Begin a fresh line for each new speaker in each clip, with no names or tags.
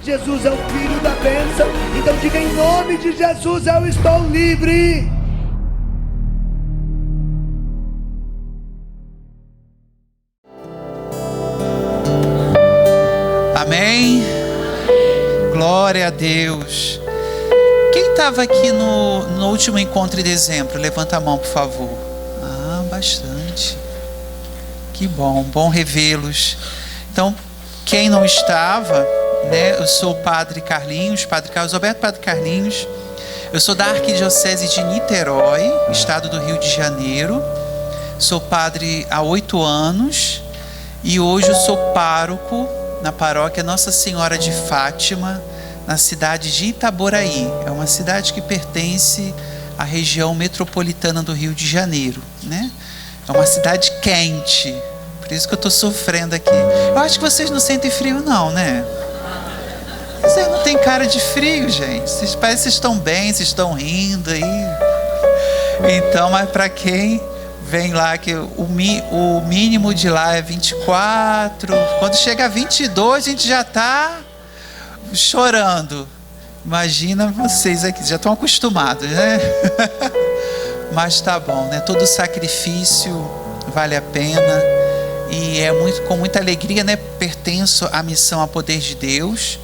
Jesus é o Filho da bênção. Então diga: em nome de Jesus eu estou livre.
Amém? Glória a Deus. Quem estava aqui no último encontro de dezembro? Levanta a mão, por favor. Ah, bastante. Que bom, bom revê-los. Então, quem não estava, né? Eu sou o Padre Carlinhos, Padre Carlos Alberto, Padre Carlinhos. Eu sou da Arquidiocese de Niterói, estado do Rio de Janeiro. Sou padre há 8 anos e hoje eu sou pároco na paróquia Nossa Senhora de Fátima, na cidade de Itaboraí. É uma cidade que pertence à região metropolitana do Rio de Janeiro, né? É uma cidade quente, por isso que eu estou sofrendo aqui. Eu acho que vocês não sentem frio não, né? Vocês não tem cara de frio, gente. Vocês parecem que vocês estão bem, vocês estão rindo aí. Então, mas para quem vem lá, que o mínimo de lá é 24. Quando chega a 22, a gente já está chorando. Imagina vocês aqui, já estão acostumados, né? Mas tá bom, né? Todo sacrifício vale a pena. E é com muita alegria, né? Pertenço à missão A Poder de Deus.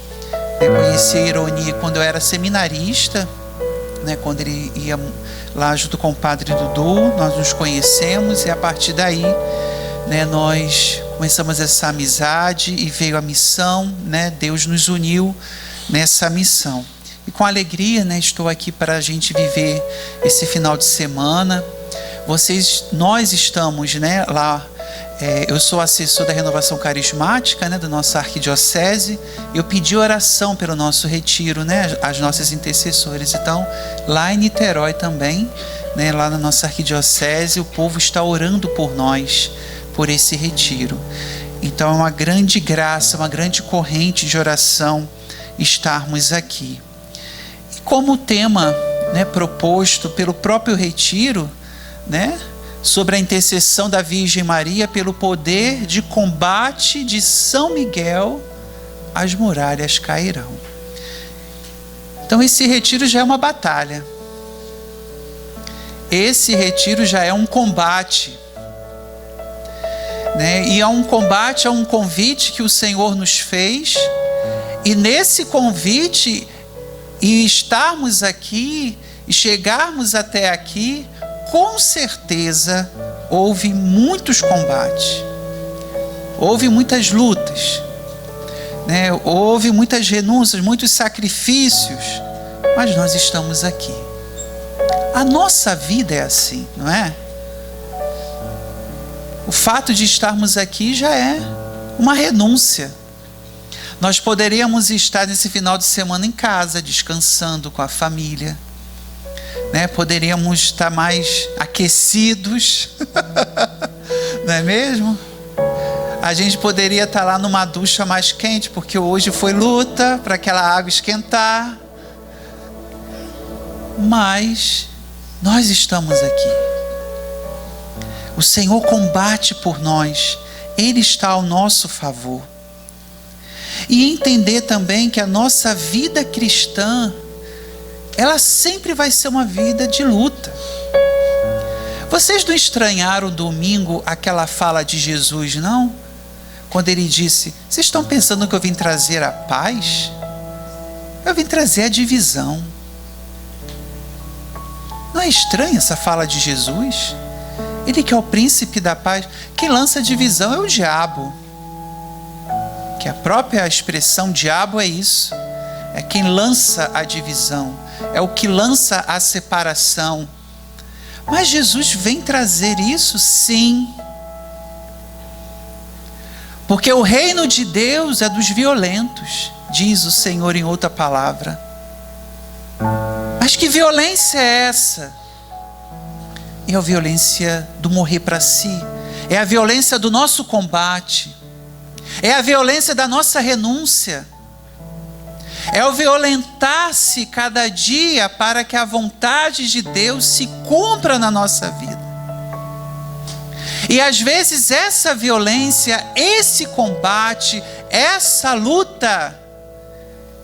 Eu conheci a Ironi quando eu era seminarista, né? Quando ele ia lá junto com o Padre Dudu, nós nos conhecemos e a partir daí, né, nós começamos essa amizade e veio a missão, né? Deus nos uniu nessa missão. E com alegria, né, estou aqui para a gente viver esse final de semana. Nós estamos, né, lá. Eu sou assessor da renovação carismática, né, da nossa arquidiocese. Eu pedi oração pelo nosso retiro, né, as nossas intercessores. Então, lá em Niterói também, né, lá na nossa arquidiocese, o povo está orando por nós, por esse retiro. Então, é uma grande graça, uma grande corrente de oração estarmos aqui. E como o tema, né, proposto pelo próprio retiro, né, sobre a intercessão da Virgem Maria pelo poder de combate de São Miguel, as muralhas cairão. Então esse retiro já é uma batalha. Esse retiro já é um combate, né? E é um combate, é um convite que o Senhor nos fez. E nesse convite, e estarmos aqui, e chegarmos até aqui, com certeza houve muitos combates, houve muitas lutas, né? Houve muitas renúncias, muitos sacrifícios, mas nós estamos aqui. A nossa vida é assim, não é? O fato de estarmos aqui já é uma renúncia. Nós poderíamos estar nesse final de semana em casa, descansando com a família, né? Poderíamos estar mais aquecidos, não é mesmo? A gente poderia estar lá numa ducha mais quente, porque hoje foi luta para aquela água esquentar. Mas nós estamos aqui. O Senhor combate por nós, Ele está ao nosso favor. E entender também que a nossa vida cristã, ela sempre vai ser uma vida de luta. Vocês não estranharam domingo aquela fala de Jesus, não? Quando ele disse: vocês estão pensando que eu vim trazer a paz? Eu vim trazer a divisão. Não é estranha essa fala de Jesus? Ele que é o príncipe da paz. Quem lança divisão é o diabo. Que a própria expressão diabo é isso. É quem lança a divisão. É o que lança a separação. Mas Jesus vem trazer isso, sim. Porque o reino de Deus é dos violentos, diz o Senhor em outra palavra. Mas que violência é essa? É a violência do morrer para si. É a violência do nosso combate. É a violência da nossa renúncia. É o violentar-se cada dia para que a vontade de Deus se cumpra na nossa vida. E às vezes essa violência, esse combate, essa luta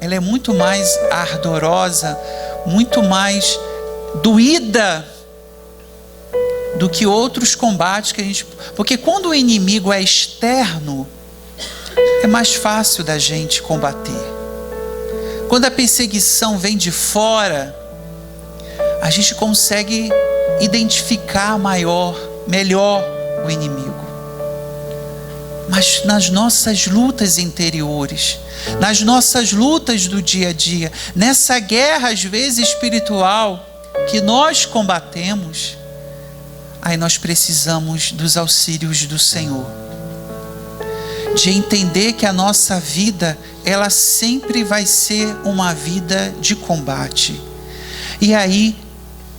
ela é muito mais ardorosa, muito mais doída do que outros combates que a gente... Porque quando o inimigo é externo, é mais fácil da gente combater. Quando a perseguição vem de fora, a gente consegue identificar melhor o inimigo. Mas nas nossas lutas interiores, nas nossas lutas do dia a dia, nessa guerra às vezes espiritual que nós combatemos, aí nós precisamos dos auxílios do Senhor. De entender que a nossa vida, ela sempre vai ser uma vida de combate. E aí,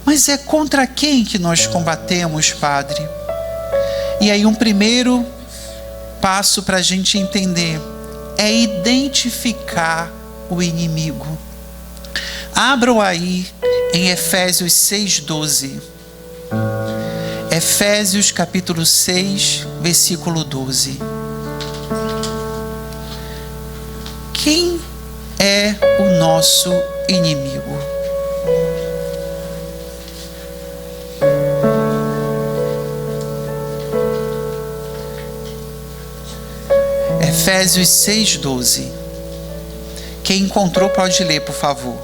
mas é contra quem que nós combatemos, Padre? E aí um primeiro passo para a gente entender é identificar o inimigo. Abram aí em Efésios 6:12. Efésios capítulo 6, versículo 12. Quem é o nosso inimigo? Efésios 6:12. Quem encontrou pode ler, por favor.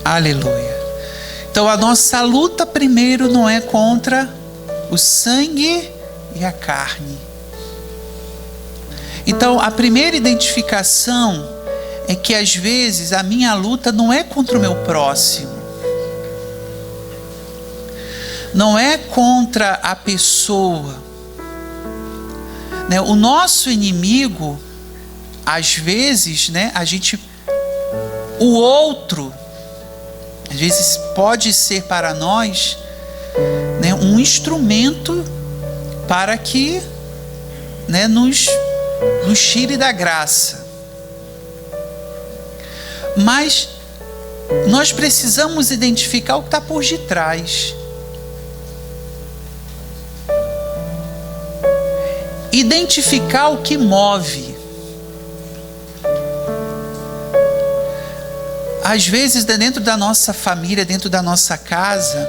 Aleluia. Então a nossa luta primeiro não é contra o sangue e a carne. Então a primeira identificação é que às vezes a minha luta não é contra o meu próximo. Não é contra a pessoa. O nosso inimigo, às vezes, o outro, às vezes pode ser para nós, um instrumento para que nos tire da graça. Mas nós precisamos identificar o que está por detrás. Identificar o que move. Às vezes, dentro da nossa família, dentro da nossa casa,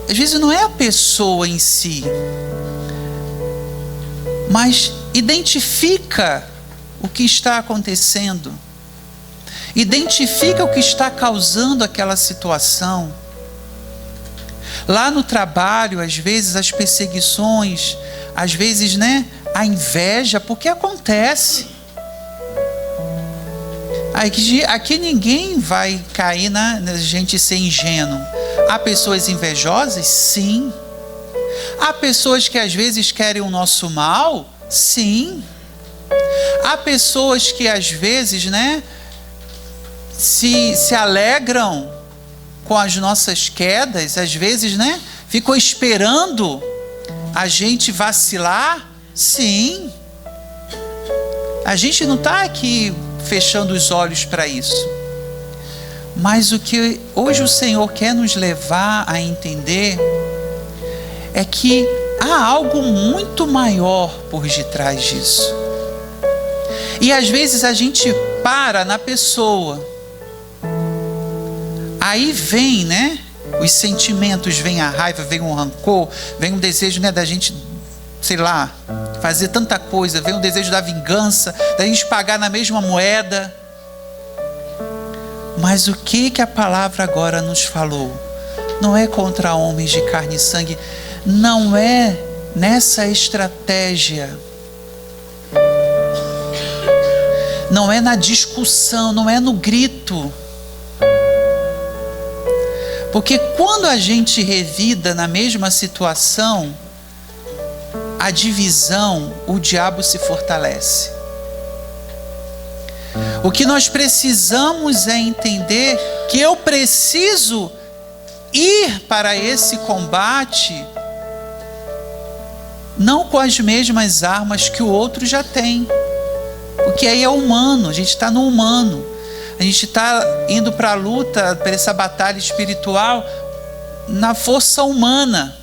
às vezes não é a pessoa em si, mas identifica o que está acontecendo, identifica o que está causando aquela situação. Lá no trabalho, às vezes as perseguições, às vezes a inveja, porque acontece. Aqui ninguém vai cair na gente ser ingênuo. Há pessoas invejosas? Sim. Há pessoas que às vezes querem o nosso mal? Sim. Há pessoas que às vezes se alegram com as nossas quedas, às vezes ficam esperando a gente vacilar. Sim. A gente não está aqui fechando os olhos para isso. Mas o que hoje o Senhor quer nos levar a entender é que há algo muito maior por detrás disso. E às vezes a gente para na pessoa. Aí vem, os sentimentos, vem a raiva, vem o rancor, vem o desejo, da gente, fazer tanta coisa, vem o desejo da vingança, da gente pagar na mesma moeda. Mas o que a palavra agora nos falou? Não é contra homens de carne e sangue, não é nessa estratégia, não é na discussão, não é no grito. Porque quando a gente revida na mesma situação, a divisão, o diabo se fortalece. O que nós precisamos é entender que eu preciso ir para esse combate não com as mesmas armas que o outro já tem. Porque aí é humano, a gente está no humano. A gente está indo para a luta, para essa batalha espiritual, na força humana.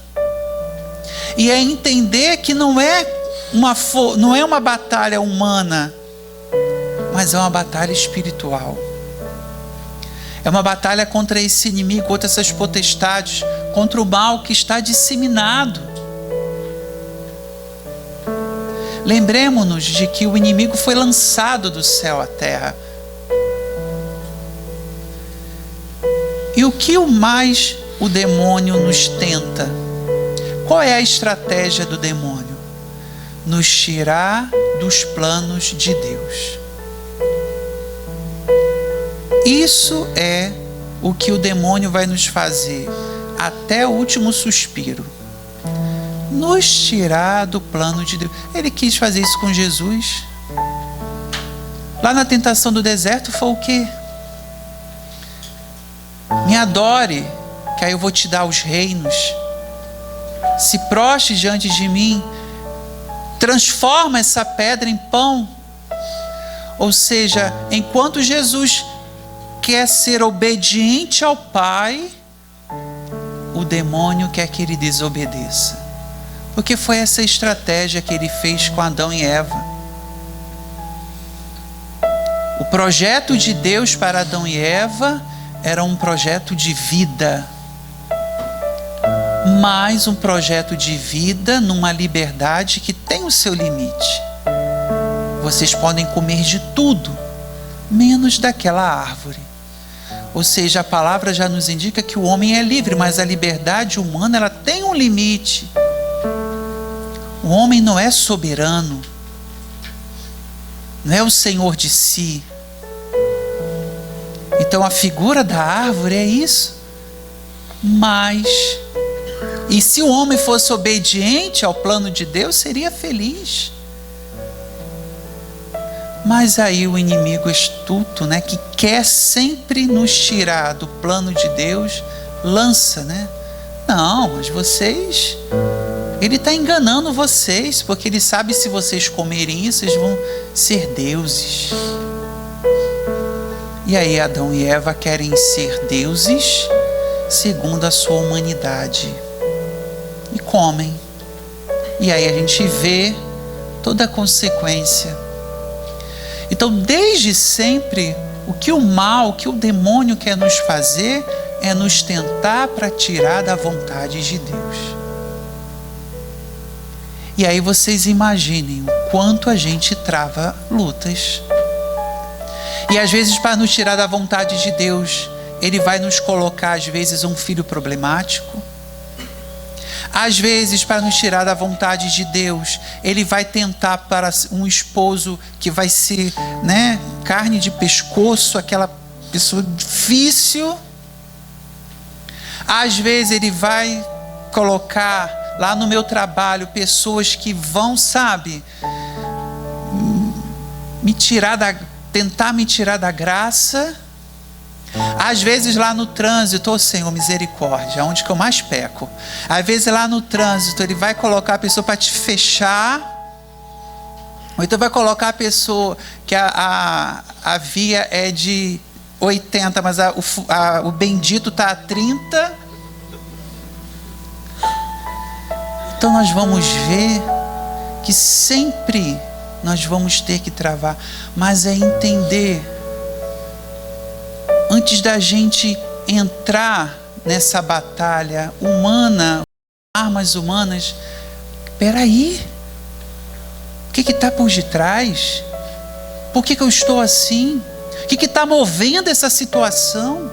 E é entender que não é uma batalha humana, mas é uma batalha espiritual. É uma batalha contra esse inimigo, contra essas potestades, contra o mal que está disseminado. Lembremos-nos de que o inimigo foi lançado do céu à terra. E o que mais o demônio nos tenta? Qual é a estratégia do demônio? Nos tirar dos planos de Deus. Isso é o que o demônio vai nos fazer até o último suspiro. Nos tirar do plano de Deus. Ele quis fazer isso com Jesus. Lá na tentação do deserto foi o quê? Me adore, que aí eu vou te dar os reinos. Se prostre diante de mim. Transforma essa pedra em pão. Ou seja, enquanto Jesus quer ser obediente ao Pai, o demônio quer que ele desobedeça. Porque foi essa estratégia que ele fez com Adão e Eva. O projeto de Deus para Adão e Eva era um projeto de vida. Mas um projeto de vida numa liberdade que tem o seu limite. Vocês podem comer de tudo, menos daquela árvore. Ou seja, a palavra já nos indica que o homem é livre, mas a liberdade humana ela tem um limite. O homem não é soberano, não é o senhor de si. Então a figura da árvore é isso. Mas, e se o homem fosse obediente ao plano de Deus, seria feliz. Mas aí o inimigo astuto, que quer sempre nos tirar do plano de Deus, lança, Não, mas vocês... Ele está enganando vocês, porque ele sabe se vocês comerem isso, vocês vão ser deuses. E aí Adão e Eva querem ser deuses segundo a sua humanidade. E comem. E aí a gente vê toda a consequência. Então, desde sempre, o que o demônio quer nos fazer é nos tentar para tirar da vontade de Deus. E aí vocês imaginem o quanto a gente trava lutas. E às vezes, para nos tirar da vontade de Deus, ele vai nos colocar, às vezes, um filho problemático. Às vezes, para nos tirar da vontade de Deus, ele vai tentar para um esposo que vai ser, carne de pescoço, aquela pessoa difícil. Às vezes, ele vai colocar lá no meu trabalho pessoas que vão, tentar me tirar da graça. Às vezes lá no trânsito, Senhor, misericórdia, onde que eu mais peco. Às vezes lá no trânsito, ele vai colocar a pessoa para te fechar. Ou então vai colocar a pessoa que a via é de 80, mas o bendito está a 30. Então nós vamos ver que sempre nós vamos ter que travar. Mas é entender, antes da gente entrar nessa batalha humana, armas humanas, peraí, o que está por detrás? Por que eu estou assim? O que está movendo essa situação?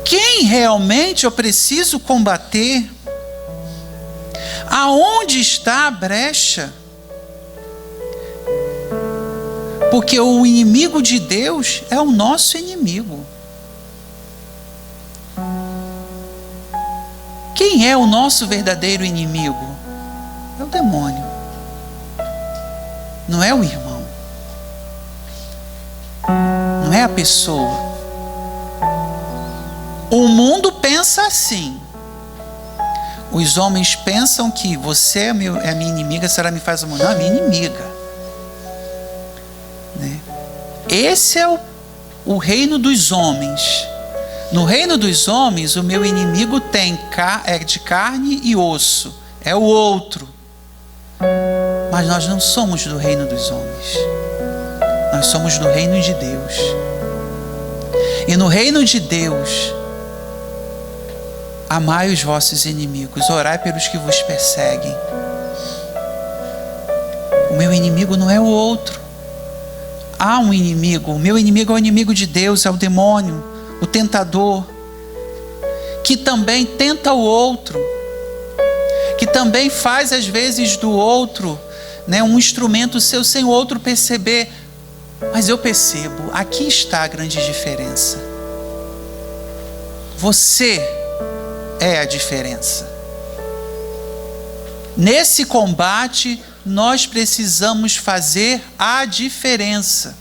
Quem realmente eu preciso combater? Aonde está a brecha? Porque o inimigo de Deus é o nosso inimigo. Quem é o nosso verdadeiro inimigo? É o demônio. Não é o irmão. Não é a pessoa. O mundo pensa assim. Os homens pensam que você é minha inimiga, se ela me faz mal. Não, é minha inimiga. né? Esse é o reino dos homens. No reino dos homens, o meu inimigo é de carne e osso, é o outro. Mas nós não somos do reino dos homens, nós somos do reino de Deus. E no reino de Deus, amai os vossos inimigos, orai pelos que vos perseguem. O meu inimigo não é o outro. Há um inimigo, o meu inimigo é o inimigo de Deus, é o demônio, o tentador, que também tenta o outro, que também faz às vezes do outro, né, um instrumento seu sem o outro perceber. Mas eu percebo, aqui está a grande diferença. Você é a diferença. Nesse combate, nós precisamos fazer a diferença.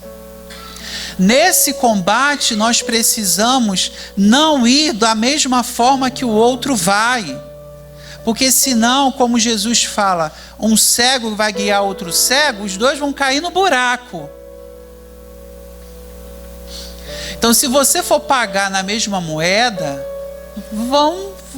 Nesse combate, nós precisamos não ir da mesma forma que o outro vai. Porque senão, como Jesus fala, um cego vai guiar outro cego, os dois vão cair no buraco. Então, se você for pagar na mesma moeda,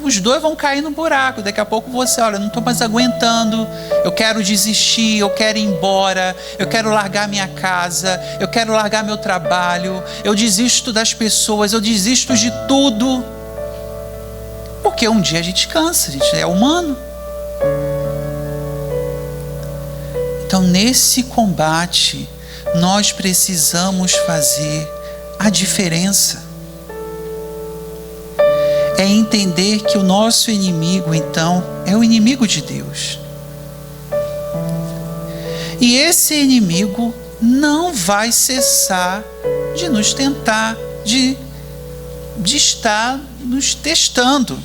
os dois vão cair no buraco. Daqui a pouco você, olha, não estou mais aguentando, eu quero desistir, eu quero ir embora, eu quero largar minha casa, eu quero largar meu trabalho, eu desisto das pessoas, eu desisto de tudo. Porque um dia a gente cansa, a gente é humano. Então, nesse combate, nós precisamos fazer a diferença. É entender que o nosso inimigo, então, é o inimigo de Deus. E esse inimigo não vai cessar de nos tentar, de estar nos testando.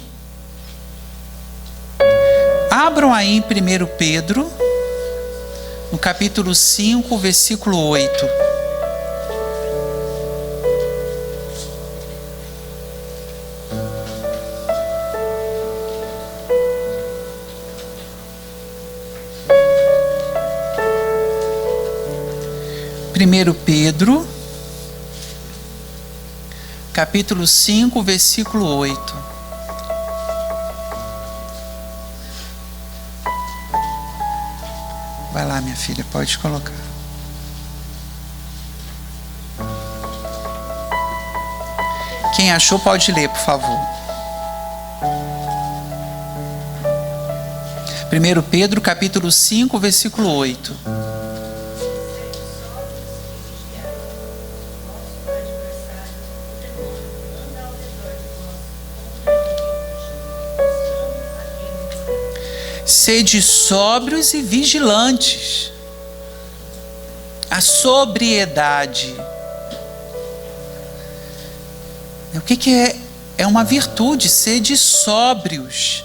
Abram aí em 1 Pedro, no capítulo 5, versículo 8. Primeiro Pedro, capítulo 5, versículo 8. Vai lá, minha filha, pode colocar. Quem achou pode ler, por favor. 1 Pedro, capítulo 5, versículo 8. Sede sóbrios e vigilantes. A sobriedade. O que é? É uma virtude, sede sóbrios.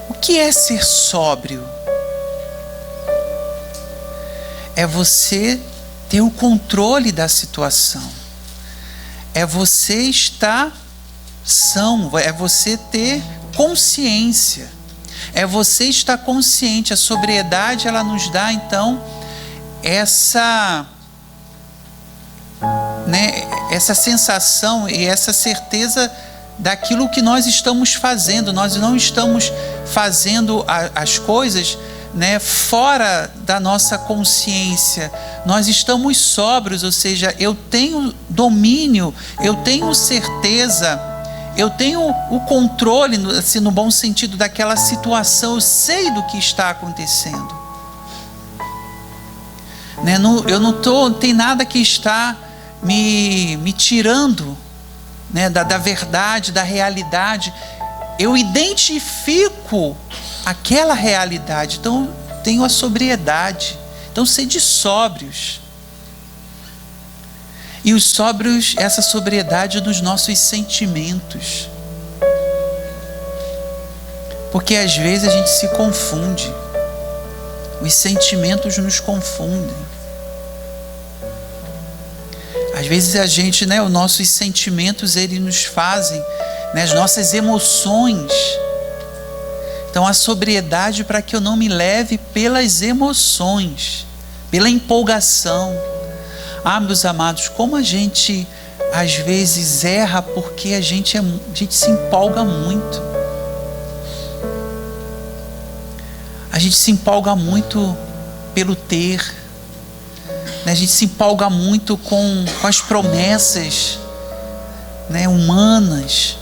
O que é ser sóbrio? É você ter o controle da situação. É você estar são, é você ter consciência. É você estar consciente. A sobriedade, ela nos dá então essa sensação e essa certeza daquilo que nós estamos fazendo. Nós não estamos fazendo as coisas, né, fora da nossa consciência. Nós estamos sóbrios, ou seja, eu tenho domínio, eu tenho certeza, eu tenho o controle, assim, no bom sentido, daquela situação. Eu sei do que está acontecendo. Né? Não tem nada que está me tirando, né, da verdade, da realidade. Eu identifico aquela realidade. Então, tenho a sobriedade. Então, sede sóbrios. E os sóbrios, essa sobriedade dos nossos sentimentos. Porque às vezes a gente se confunde. Os sentimentos nos confundem. Às vezes a gente, né, os nossos sentimentos, eles nos fazem, né, as nossas emoções. Então, a sobriedade para que eu não me leve pelas emoções, pela empolgação. Meus amados, como a gente às vezes erra porque a gente se empolga muito. A gente se empolga muito pelo ter, né? A gente se empolga muito com as promessas, né, humanas.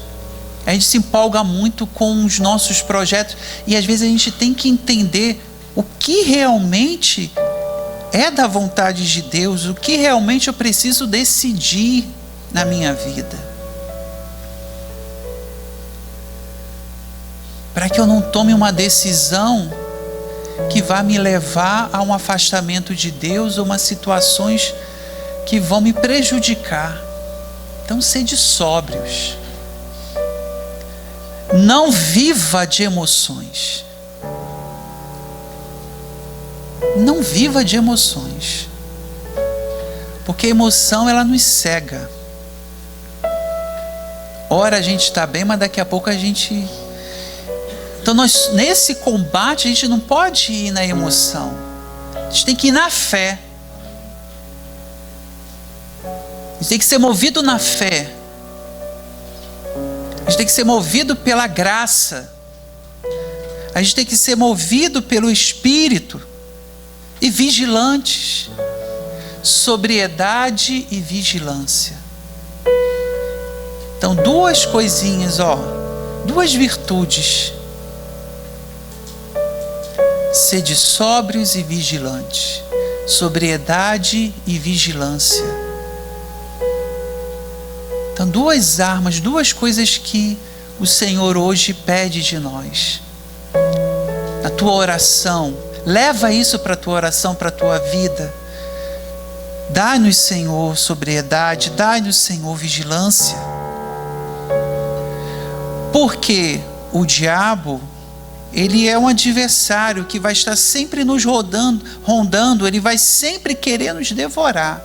A gente se empolga muito com os nossos projetos e às vezes a gente tem que entender o que realmente é da vontade de Deus, o que realmente eu preciso decidir na minha vida, para que eu não tome uma decisão que vá me levar a um afastamento de Deus ou umas situações que vão me prejudicar. Então, sede sóbrios. Não viva de emoções. Não viva de emoções. Porque a emoção, ela nos cega. Ora a gente está bem, mas daqui a pouco a gente... Então nesse combate a gente não pode ir na emoção. A gente tem que ir na fé. A gente tem que ser movido na fé. A gente tem que ser movido pela graça. A gente tem que ser movido pelo Espírito. E vigilantes. Sobriedade e vigilância. Então, duas coisinhas, duas virtudes. Sede sóbrios e vigilantes. Sobriedade e vigilância. Então, duas armas, duas coisas que o Senhor hoje pede de nós. Na tua oração, leva isso para a tua oração, para a tua vida. Dai-nos, Senhor, sobriedade, dai-nos, Senhor, vigilância. Porque o diabo, ele é um adversário que vai estar sempre nos rondando, ele vai sempre querer nos devorar.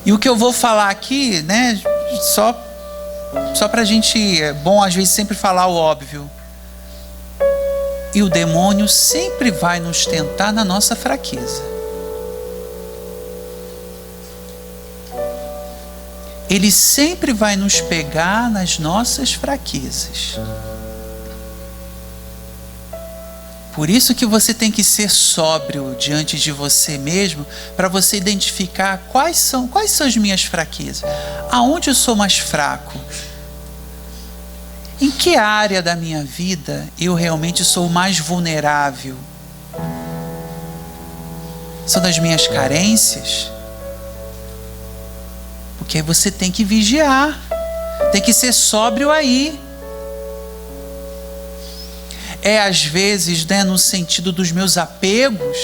E o que eu vou falar aqui, né, só para a gente, é bom às vezes sempre falar o óbvio. E o demônio sempre vai nos tentar na nossa fraqueza. Ele sempre vai nos pegar nas nossas fraquezas. Por isso que você tem que ser sóbrio diante de você mesmo, para você identificar quais são as minhas fraquezas. Aonde eu sou mais fraco? Em que área da minha vida eu realmente sou mais vulnerável? São das minhas carências? Porque você tem que vigiar, tem que ser sóbrio aí. É às vezes, né, no sentido dos meus apegos.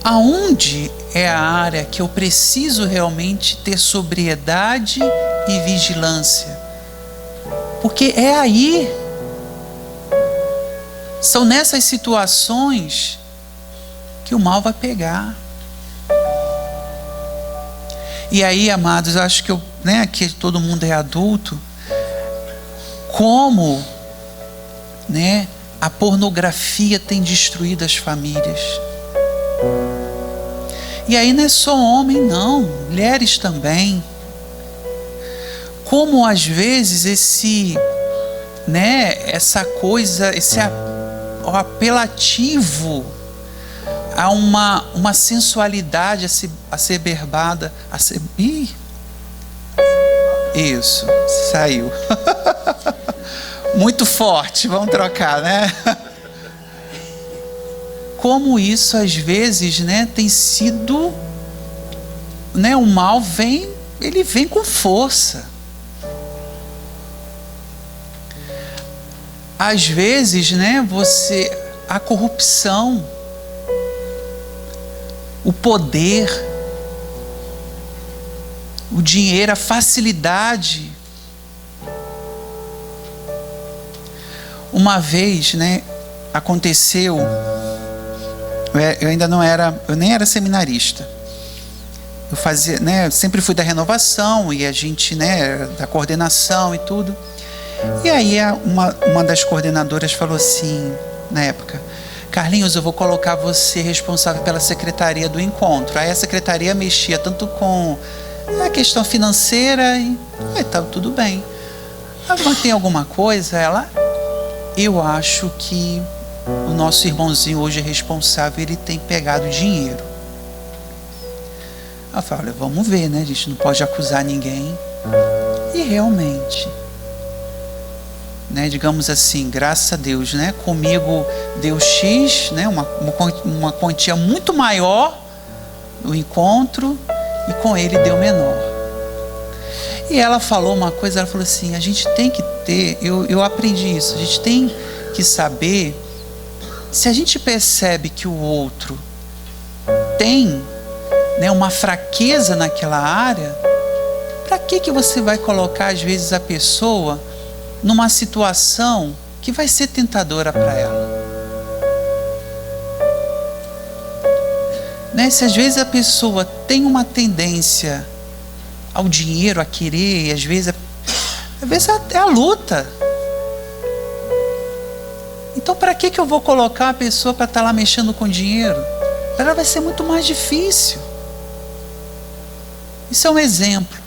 Aonde é a área que eu preciso realmente ter sobriedade e vigilância? Porque é aí. São nessas situações que o mal vai pegar. E aí, amados, eu acho que aqui todo mundo é adulto. Como, né, a pornografia tem destruído as famílias. E aí não é só homem, não, mulheres também. Como às vezes essa coisa, esse apelativo a uma sensualidade assoberbada. Isso, saiu. Muito forte, vamos trocar, né? Como isso às vezes, né, tem sido, né, o mal ele vem com força. Às vezes, né, a corrupção, o poder, o dinheiro, a facilidade. Uma vez, né, aconteceu, eu nem era seminarista. Eu fazia, né, sempre fui da renovação e a gente, né, da coordenação e tudo. E aí uma das coordenadoras falou assim, na época: Carlinhos, eu vou colocar você responsável pela secretaria do encontro. Aí a secretaria mexia tanto com a questão financeira e tá tudo bem. Mas tem alguma coisa? Ela: eu acho que o nosso irmãozinho hoje é responsável, ele tem pegado dinheiro. Ela fala: olha, vamos ver, né? A gente não pode acusar ninguém. E realmente, né, digamos assim, graças a Deus, né, comigo deu X, né, uma quantia muito maior no encontro, e com ele deu menor. E ela falou uma coisa, ela falou assim: a gente tem que ter, eu aprendi isso, a gente tem que saber, se a gente percebe que o outro tem, né, uma fraqueza naquela área, para que você vai colocar às vezes a pessoa numa situação que vai ser tentadora para ela? Né? Se às vezes a pessoa tem uma tendência ao dinheiro, a querer, às vezes é a luta. Então para que eu vou colocar a pessoa para estar lá mexendo com dinheiro? Para ela vai ser muito mais difícil. Isso é um exemplo.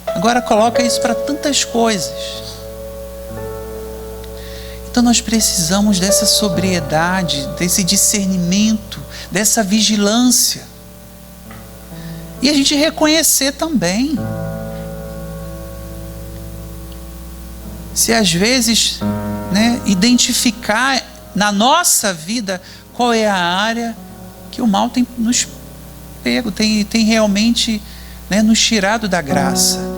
Agora coloca isso para tantas coisas. Então nós precisamos dessa sobriedade, desse discernimento, dessa vigilância. E a gente reconhecer também. Se às vezes, né, identificar na nossa vida qual é a área que o mal tem nos pego, tem realmente, né, nos tirado da graça.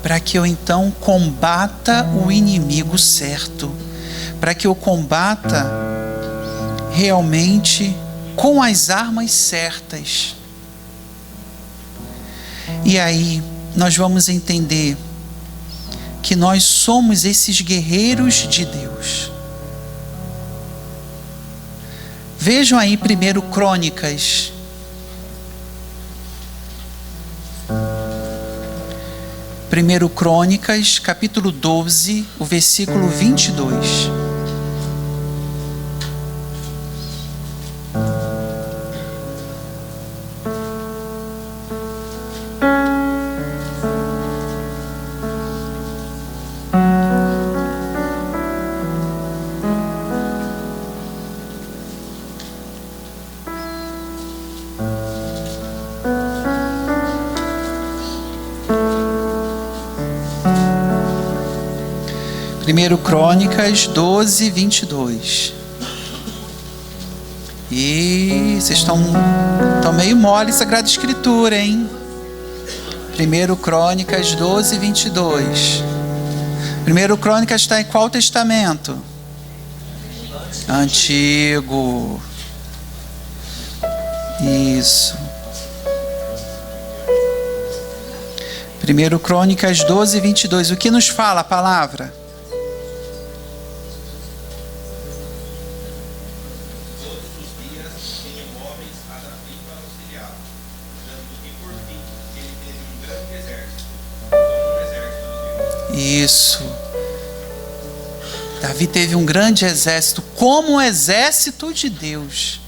Para que eu então combata o inimigo certo, para que eu combata realmente com as armas certas. E aí nós vamos entender que nós somos esses guerreiros de Deus. Vejam aí 1 Crônicas. 1 Crônicas, capítulo 12, o versículo 22. Primeiro Crônicas 12, 22. E vocês estão meio mole Sagrada Escritura, hein? 1 Crônicas 12, 22. 1 Crônicas está em qual testamento? Antigo. Isso. 1 Crônicas 12, 22. O que nos fala a palavra? Isso. Davi teve um grande exército, como o exército de Deus.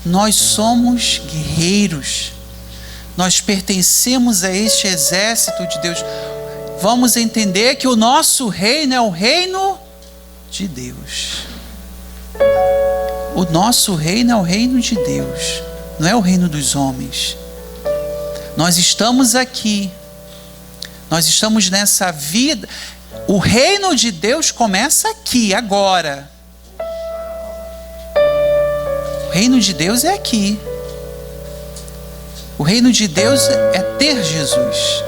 Nós somos guerreiros. Nós pertencemos a este exército de Deus. Vamos entender que o nosso reino é o reino de Deus. O nosso reino é o reino de Deus, não é o reino dos homens. Nós estamos aqui. Nós estamos nessa vida. O reino de Deus começa aqui, agora. O reino de Deus é aqui. O reino de Deus é ter Jesus.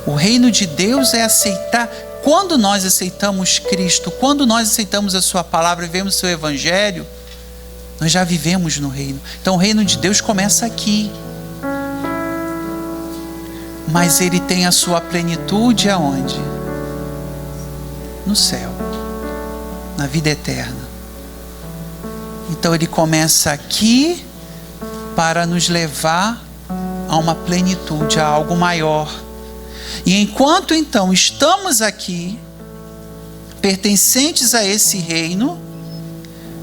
O reino de Deus é aceitar. Quando nós aceitamos Cristo, quando nós aceitamos a sua palavra e vemos o seu evangelho, nós já vivemos no reino. Então o reino de Deus começa aqui. Mas ele tem a sua plenitude aonde? No céu, na vida eterna. Então ele começa aqui para nos levar a uma plenitude, a algo maior. E enquanto então estamos aqui, pertencentes a esse reino,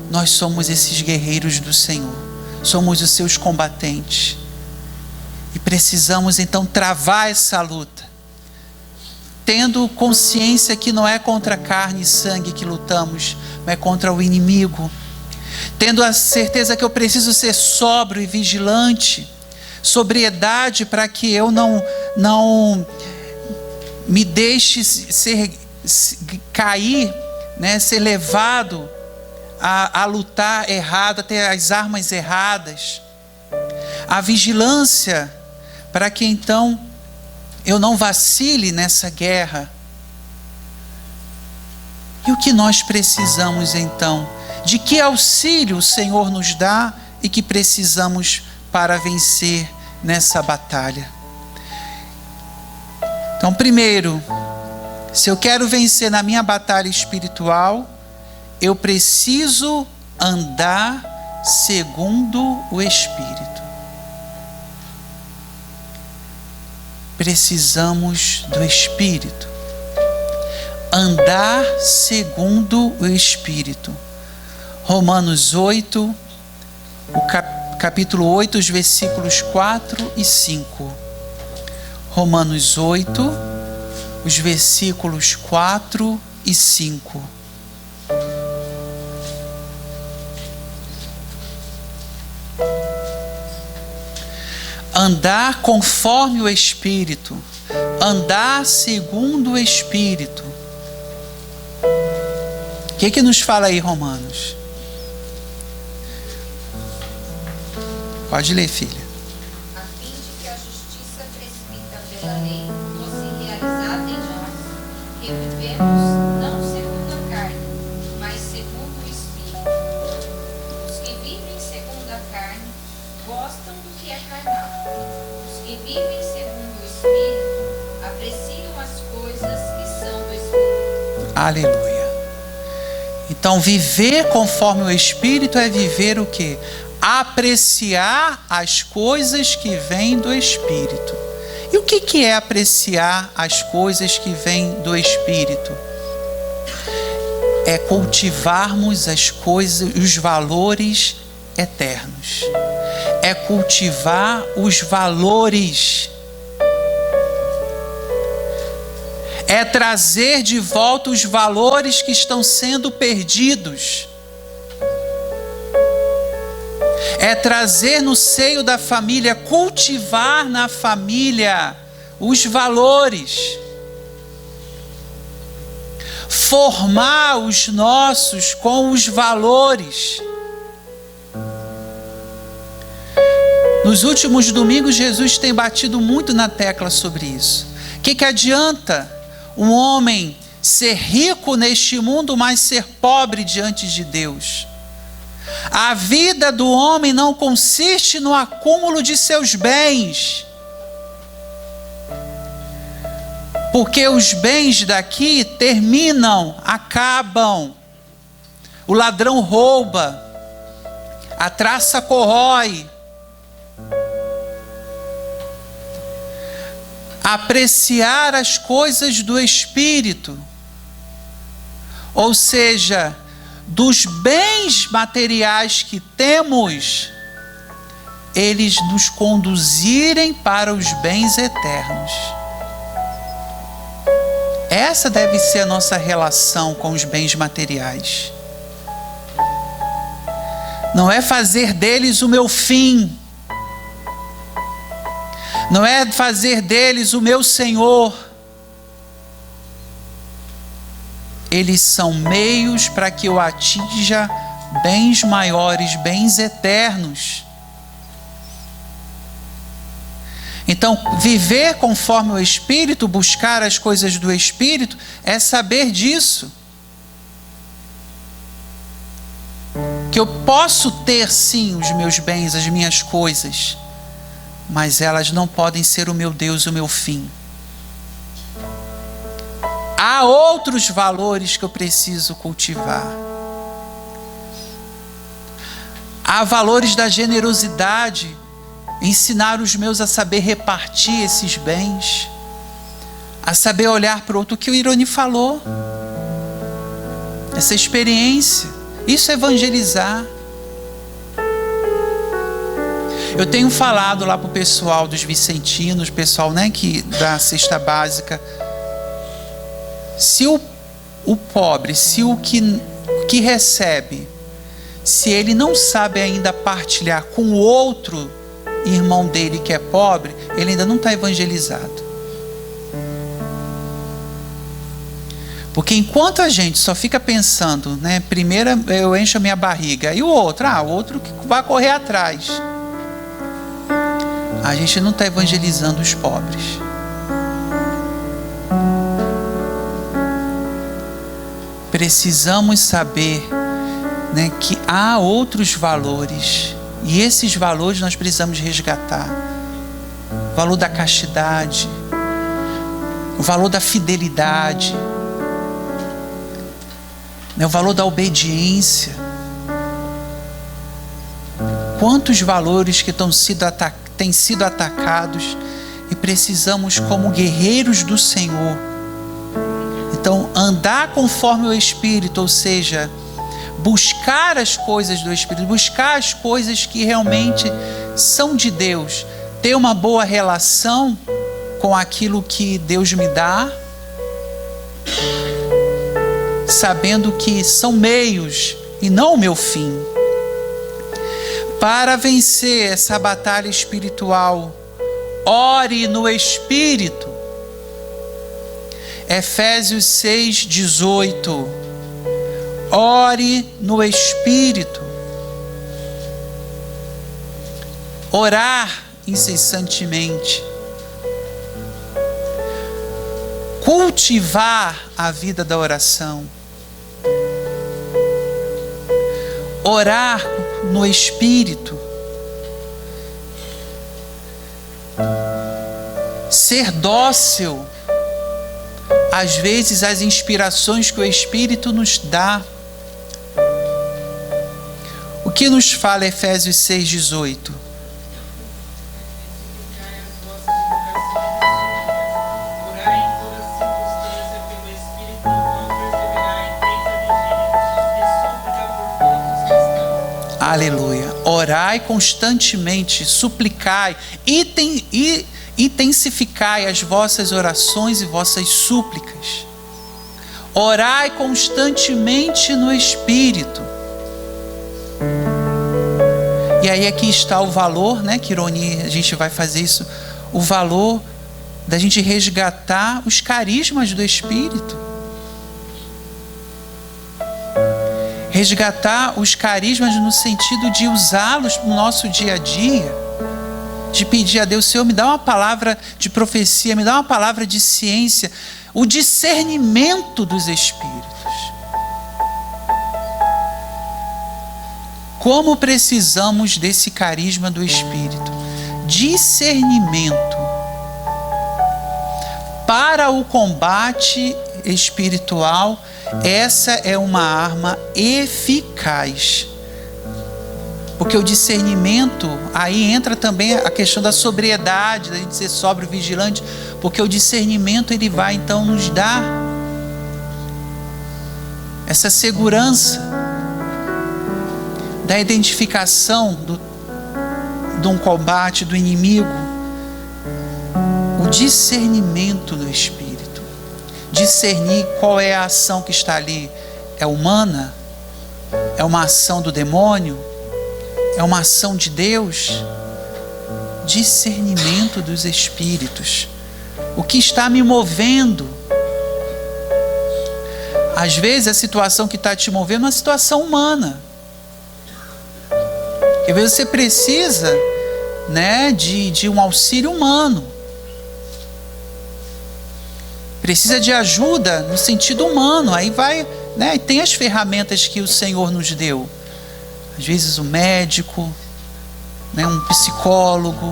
nós somos esses guerreiros do Senhor, somos os seus combatentes. E precisamos então travar essa luta, tendo consciência que não é contra carne e sangue que lutamos, mas é contra o inimigo. Tendo a certeza que eu preciso ser sóbrio e vigilante, sobriedade para que eu não me deixe cair, né, ser levado a lutar errado, a ter as armas erradas. A vigilância para que então eu não vacile nessa guerra. E o que nós precisamos então? De que auxílio o Senhor nos dá e que precisamos para vencer nessa batalha? Então, primeiro, se eu quero vencer na minha batalha espiritual, eu preciso andar segundo o Espírito. Precisamos do Espírito. Andar segundo o Espírito. Romanos 8, capítulo 8, os versículos 4 e 5. Romanos 8, os versículos 4 e 5. Andar conforme o Espírito, andar segundo o Espírito. O que nos fala aí, Romanos? Pode ler, filha.
A fim de que a justiça prescrita pela lei fosse realizada em nós, que vivemos não segundo a carne, mas segundo o Espírito. Os que vivem segundo a carne gostam do que é carnal. Os que vivem segundo o Espírito apreciam as coisas que são do Espírito.
Aleluia. Então, viver conforme o Espírito é viver o quê? Apreciar as coisas que vêm do Espírito. E o que é apreciar as coisas que vêm do Espírito? É cultivarmos as coisas, os valores eternos. É cultivar os valores. É trazer de volta os valores que estão sendo perdidos. É trazer no seio da família, cultivar na família os valores. Formar os nossos com os valores. Nos últimos domingos, Jesus tem batido muito na tecla sobre isso. O que adianta um homem ser rico neste mundo, mas ser pobre diante de Deus? A vida do homem não consiste no acúmulo de seus bens, porque os bens daqui terminam, acabam. O ladrão rouba, a traça corrói. Apreciar as coisas do Espírito, ou seja, dos bens materiais que temos, eles nos conduzirem para os bens eternos. Essa deve ser a nossa relação com os bens materiais. Não é fazer deles o meu fim. Não é fazer deles o meu Senhor. Eles são meios para que eu atinja bens maiores, bens eternos. Então, viver conforme o Espírito, buscar as coisas do Espírito, é saber disso. Que eu posso ter sim os meus bens, as minhas coisas, mas elas não podem ser o meu Deus, o meu fim. Há outros valores que eu preciso cultivar. Há valores da generosidade, ensinar os meus a saber repartir esses bens. a saber olhar para o outro, o que o Ironi falou. Essa experiência, isso é evangelizar. Eu tenho falado lá para o pessoal dos vicentinos, pessoal, né, da cesta básica, se o pobre, se o que recebe, se ele não sabe ainda partilhar com o outro irmão dele que é pobre, ele ainda não está evangelizado. Porque enquanto a gente só fica pensando, né, primeiro eu encho a minha barriga, e o outro que vai correr atrás, a gente não está evangelizando os pobres. Precisamos saber, né, que há outros valores, e esses valores nós precisamos resgatar. O valor da castidade, o valor da fidelidade, né, o valor da obediência. Quantos valores que têm sido atacados, e precisamos, como guerreiros do Senhor, então andar conforme o Espírito, ou seja, buscar as coisas do Espírito, buscar as coisas que realmente são de Deus, ter uma boa relação com aquilo que Deus me dá, sabendo que são meios e não o meu fim. Para vencer essa batalha espiritual, ore no Espírito. Efésios 6:18. Ore no Espírito. Orar incessantemente. Cultivar a vida da oração. Orar no Espírito. Ser dócil, às vezes, às inspirações que o Espírito nos dá. O que nos fala Efésios 6:18? Aleluia. Orai constantemente, suplicai, intensificai as vossas orações e vossas súplicas. Orai constantemente no Espírito. E aí aqui está o valor, né, que Ironi, a gente vai fazer isso, o valor da gente resgatar os carismas do Espírito. Resgatar os carismas no sentido de usá-los no nosso dia a dia, de pedir a Deus: Senhor, me dá uma palavra de profecia, me dá uma palavra de ciência, o discernimento dos Espíritos. Como precisamos desse carisma do Espírito? Discernimento para o combate espiritual. Essa é uma arma eficaz, porque o discernimento, aí entra também a questão da sobriedade, da gente ser sóbrio, vigilante, porque o discernimento ele vai então nos dar essa segurança da identificação de um combate do inimigo, o discernimento do Espírito. Discernir qual é a ação que está ali. É humana? É uma ação do demônio? É uma ação de Deus? Discernimento dos Espíritos. O que está me movendo? Às vezes a situação que está te movendo é uma situação humana. Às vezes você precisa, né, de um auxílio humano. Precisa de ajuda no sentido humano. Aí vai, né, tem as ferramentas que o Senhor nos deu. Às vezes o médico, né, um psicólogo.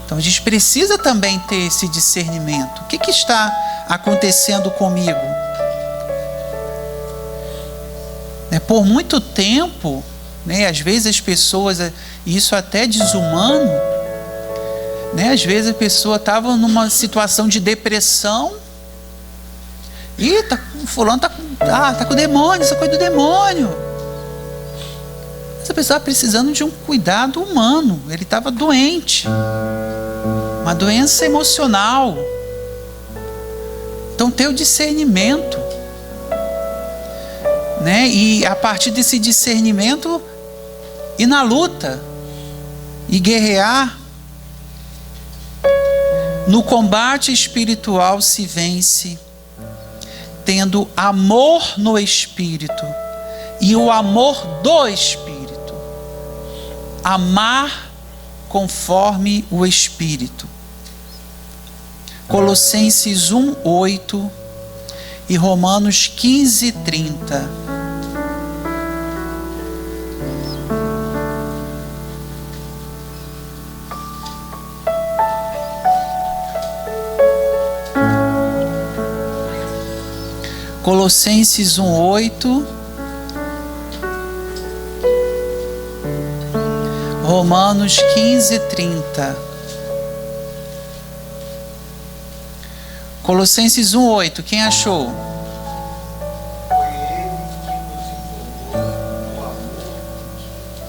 Então a gente precisa também ter esse discernimento. O que está acontecendo comigo? Por muito tempo, né, às vezes as pessoas, e isso até é desumano, Né? Às vezes a pessoa estava numa situação de depressão. Ih, fulano tá com demônio, essa coisa do demônio. Essa pessoa estava precisando de um cuidado humano. Ele estava doente. Uma doença emocional. Então, ter o discernimento. Né? E a partir desse discernimento, ir na luta. E guerrear. No combate espiritual se vence tendo amor no Espírito e o amor do Espírito. Amar conforme o Espírito. Colossenses 1:8 e Romanos 15:30. Colossenses 1:8, Romanos 15:30. Colossenses 1:8, quem achou?
Foi ele que nos informou o amor,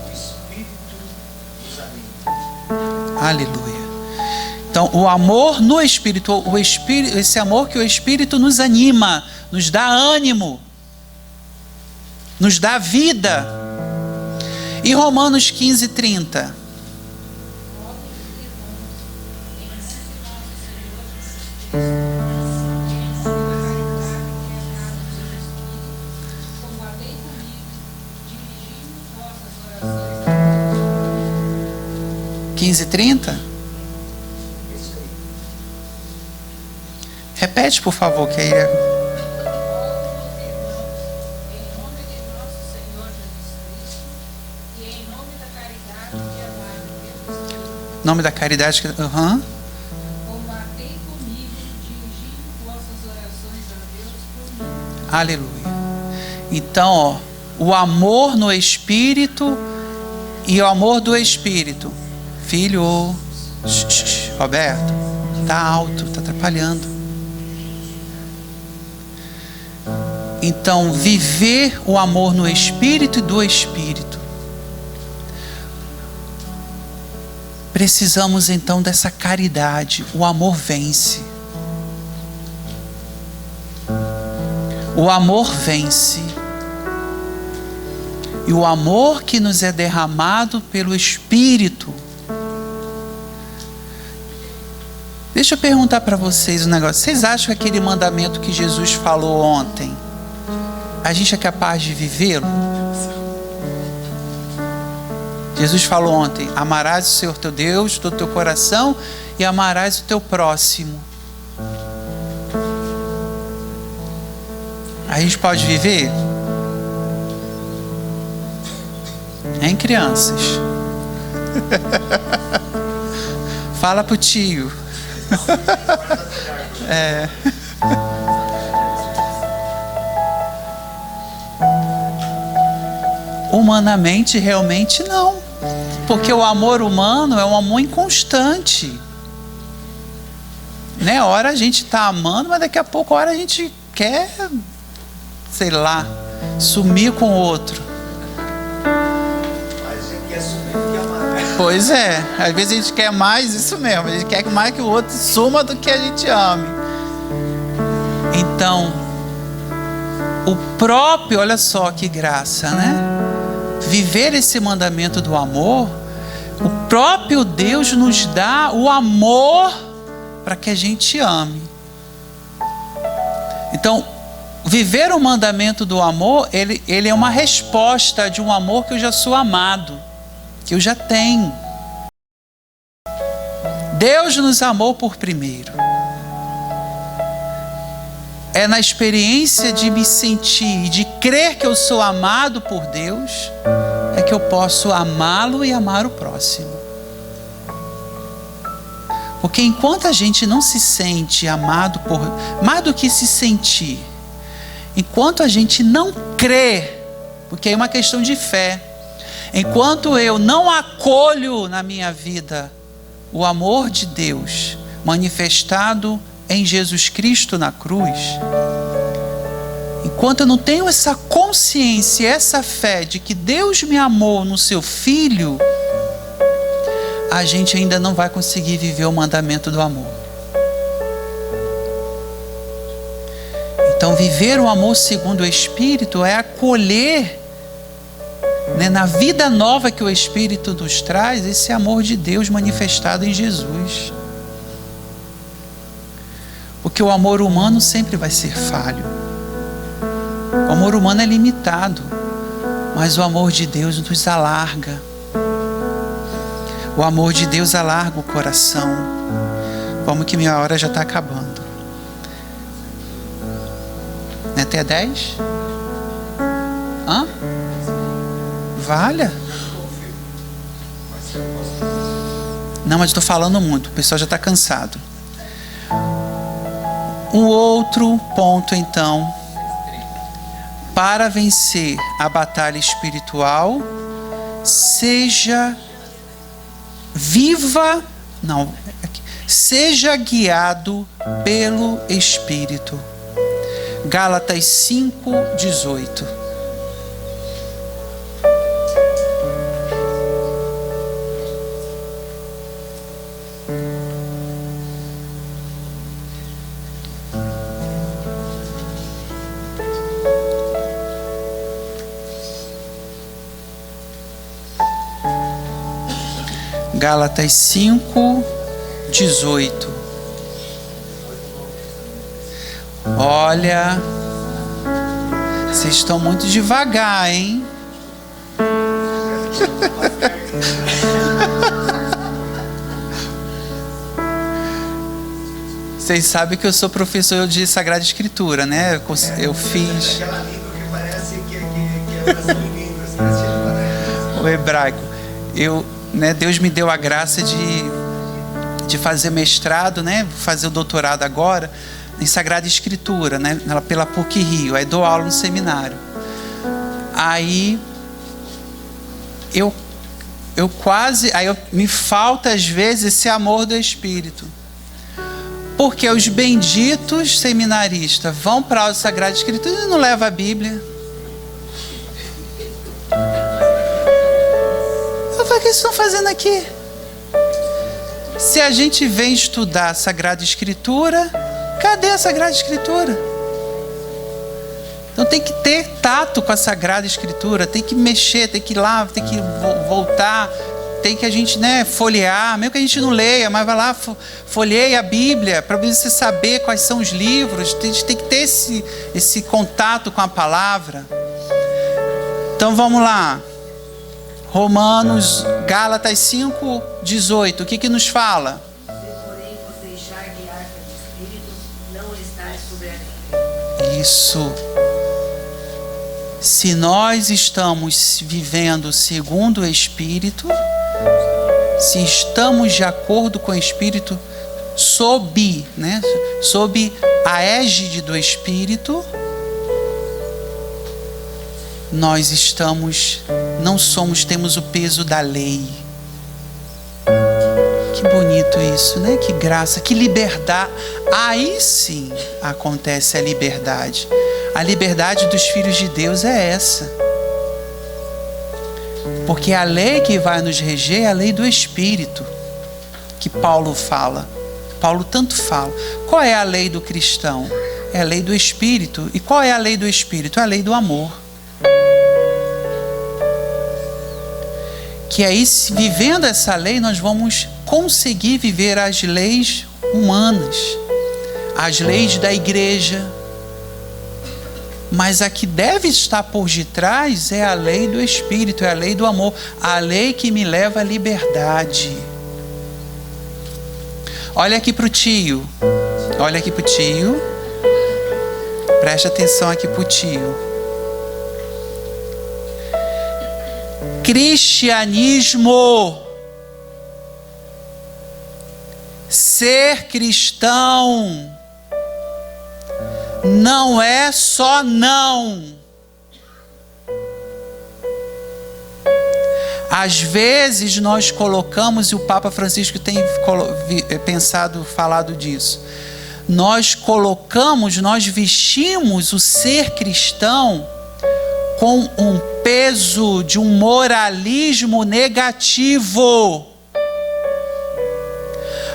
o Espírito nos anima.
Aleluia. Então, o amor no Espírito, esse amor que o Espírito nos anima, nos dá ânimo, nos dá vida. E Romanos 15:30. Repete, por favor, que aí nome da caridade que
Combatei comigo, dirigindo vossas orações a Deus por mim.
Aleluia. Então, o amor no Espírito e o amor do Espírito. Filho, Roberto, tá alto, tá atrapalhando. Então, viver o amor no Espírito e do Espírito. Precisamos então dessa caridade. O amor vence. O amor vence. E o amor que nos é derramado pelo Espírito. Deixa eu perguntar para vocês um negócio. Vocês acham que aquele mandamento que Jesus falou ontem, a gente é capaz de vivê-lo? Jesus falou ontem: amarás o Senhor teu Deus de todo o teu coração e amarás o teu próximo. A gente pode viver? Hein, crianças? Fala pro tio. É. Humanamente, realmente não. Porque o amor humano é um amor inconstante. Né? Hora a gente está amando, mas daqui a pouco, hora a gente quer, sei lá, sumir com o outro.
Mas a gente quer sumir do que amar.
Pois é, às vezes a gente quer mais, isso mesmo, a gente quer mais que o outro suma do que a gente ame. Então, o próprio, olha só que graça, né? Viver esse mandamento do amor, o próprio Deus nos dá o amor para que a gente ame. Então, viver o mandamento do amor, ele é uma resposta de um amor que eu já sou amado, que eu já tenho. Deus nos amou por primeiro. É na experiência de me sentir, de crer que eu sou amado por Deus, é que eu posso amá-lo e amar o próximo. Porque enquanto a gente não se sente amado por... Mais do que se sentir, enquanto a gente não crê, porque é uma questão de fé, enquanto eu não acolho na minha vida o amor de Deus manifestado em Jesus Cristo na cruz, enquanto eu não tenho essa consciência, essa fé de que Deus me amou no seu Filho, a gente ainda não vai conseguir viver o mandamento do amor. Então, viver o amor segundo o Espírito é acolher, né, na vida nova que o Espírito nos traz, esse amor de Deus manifestado em Jesus. Porque o amor humano sempre vai ser falho. O amor humano é limitado, mas o amor de Deus nos alarga. O amor de Deus alarga o coração. Vamos que minha hora já está acabando. Não é até 10? Hã? Valha? Não, mas estou falando muito. O pessoal já está cansado. Um outro ponto, então. Para vencer a batalha espiritual, seja guiado pelo Espírito. Gálatas 5:18. Gálatas 5:18. Olha, vocês estão muito devagar, hein? Vocês sabem que eu sou professor de Sagrada Escritura, né? Eu fiz
Aquela língua que parece que é oração em línguas.
o hebraico. Deus me deu a graça de fazer mestrado, né? Fazer o doutorado agora em Sagrada Escritura, né? Pela PUC Rio. Aí dou aula no seminário. Aí me falta às vezes esse amor do Espírito. Porque os benditos seminaristas vão para a aula de Sagrada Escritura e não levam a Bíblia. Eu falei, o que vocês estão fazendo aqui? Se a gente vem estudar a Sagrada Escritura, cadê a Sagrada Escritura? Então tem que ter tato com a Sagrada Escritura, tem que mexer, tem que ir lá, tem que voltar, tem que a gente, folhear, mesmo que a gente não leia, mas vai lá, folheia a Bíblia, para você saber quais são os livros, a gente tem que ter esse contato com a palavra. Então vamos lá. Gálatas 5:18, o que nos fala?
Se porém vos deixar guiar pelo Espírito, não estáis sobre a lei.
Isso. Se nós estamos vivendo segundo o Espírito, se estamos de acordo com o Espírito, sob a égide do Espírito, nós temos o peso da lei. Que bonito isso, né? Que graça, que liberdade. Aí sim acontece a liberdade. A liberdade dos filhos de Deus é essa. Porque a lei que vai nos reger é a lei do Espírito, que Paulo fala. Paulo tanto fala. Qual é a lei do cristão? É a lei do Espírito. E qual é a lei do Espírito? É a lei do amor. Que aí, vivendo essa lei, nós vamos conseguir viver as leis humanas, as leis da igreja. Mas a que deve estar por detrás é a lei do Espírito, é a lei do amor, a lei que me leva à liberdade. Olha aqui para o tio, preste atenção aqui para o tio. Cristianismo, ser cristão, não é só Às vezes nós colocamos, e o Papa Francisco tem falado disso, nós vestimos o ser cristão com um peso de um moralismo negativo,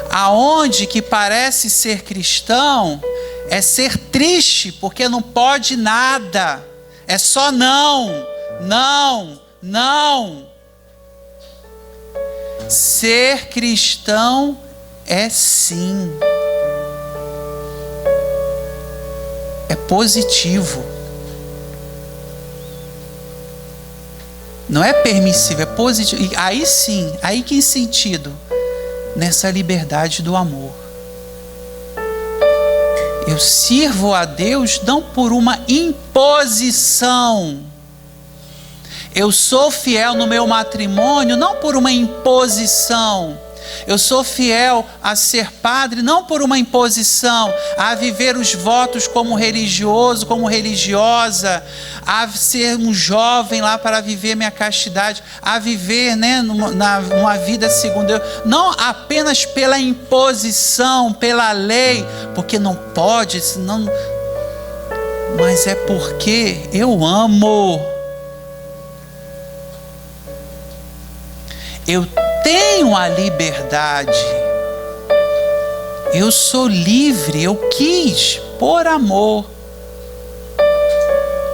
aonde que parece ser cristão é ser triste porque não pode nada, é só não. Ser cristão é sim, é positivo, não é permissivo, é positivo. E aí sim, aí que sentido? Nessa liberdade do amor. Eu sirvo a Deus não por uma imposição. Eu sou fiel no meu matrimônio não por uma imposição. Eu sou fiel a ser padre não por uma imposição, a viver os votos como religioso, como religiosa, a ser um jovem lá para viver minha castidade, a viver, né, numa vida segundo Deus, não apenas pela imposição, pela lei, porque não pode, senão, mas é porque eu amo. Eu tenho a liberdade, eu sou livre, eu quis, por amor,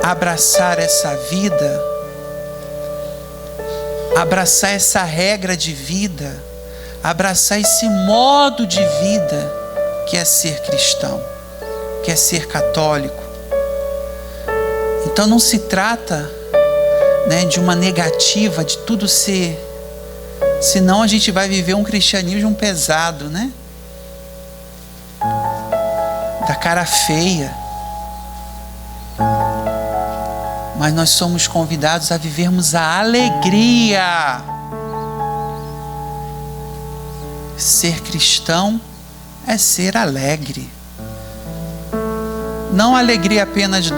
abraçar essa vida, abraçar essa regra de vida, abraçar esse modo de vida que é ser cristão, que é ser católico. Então não se trata, né, de uma negativa, de tudo ser. Senão a gente vai viver um cristianismo pesado, né? Da cara feia. Mas nós somos convidados a vivermos a alegria. Ser cristão é ser alegre. Não alegria apenas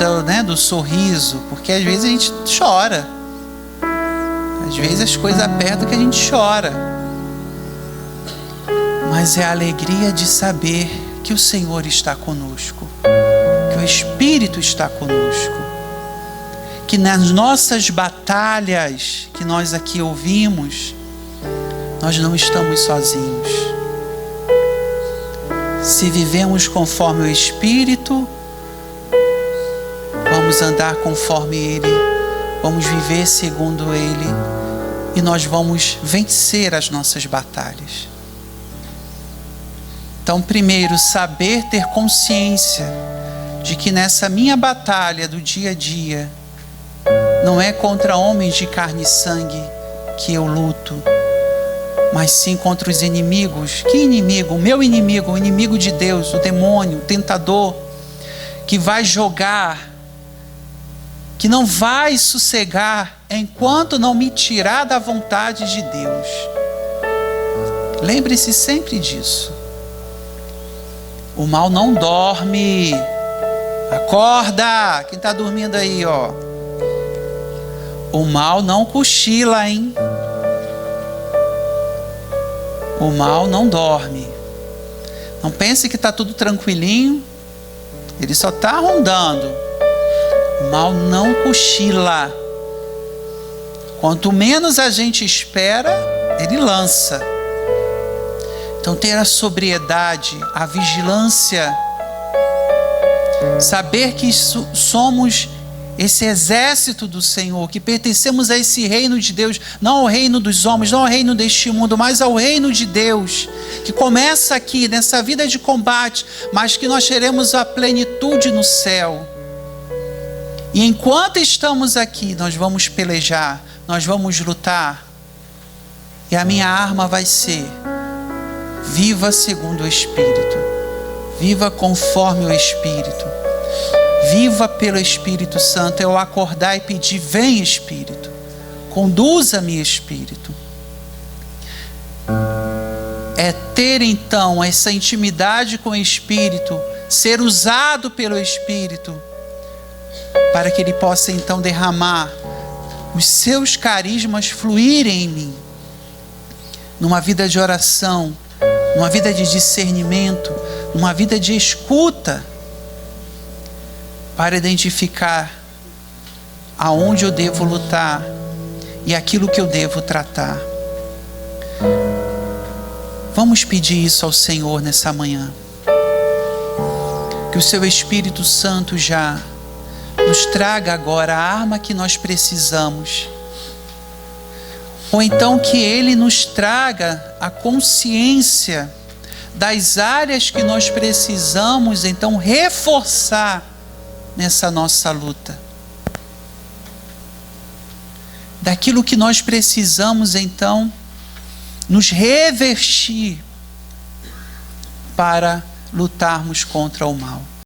do sorriso, porque às vezes a gente chora. Às vezes as coisas apertam que a gente chora. Mas é a alegria de saber que o Senhor está conosco, que o Espírito está conosco, que nas nossas batalhas que nós aqui ouvimos, nós não estamos sozinhos. Se vivemos conforme o Espírito, vamos andar conforme Ele, vamos viver segundo Ele, e nós vamos vencer as nossas batalhas. Então, primeiro, saber ter consciência de que nessa minha batalha do dia a dia, não é contra homens de carne e sangue que eu luto, mas sim contra os inimigos. Que inimigo? O meu inimigo, o inimigo de Deus, o demônio, o tentador, que vai jogar, que não vai sossegar enquanto não me tirar da vontade de Deus. Lembre-se sempre disso. O mal não dorme. Acorda! Quem está dormindo aí, ó. O mal não cochila, hein? O mal não dorme. Não pense que está tudo tranquilinho. Ele só está rondando. O mal não cochila. Quanto menos a gente espera, ele lança. Então, ter a sobriedade, a vigilância, saber que somos esse exército do Senhor, que pertencemos a esse reino de Deus, não ao reino dos homens, não ao reino deste mundo, mas ao reino de Deus, que começa aqui, nessa vida de combate, mas que nós teremos a plenitude no céu. E enquanto estamos aqui, nós vamos pelejar, nós vamos lutar, e a minha arma vai ser: viva segundo o Espírito, viva conforme o Espírito, viva pelo Espírito Santo. Eu acordar e pedir: vem Espírito, conduza-me Espírito. É ter então essa intimidade com o Espírito, ser usado pelo Espírito, para que Ele possa então derramar os seus carismas fluírem em mim, numa vida de oração, numa vida de discernimento, numa vida de escuta, para identificar aonde eu devo lutar e aquilo que eu devo tratar. Vamos pedir isso ao Senhor nessa manhã. Que o seu Espírito Santo já nos traga agora a arma que nós precisamos. Ou então que Ele nos traga a consciência das áreas que nós precisamos então reforçar nessa nossa luta. Daquilo que nós precisamos então nos revestir para lutarmos contra o mal.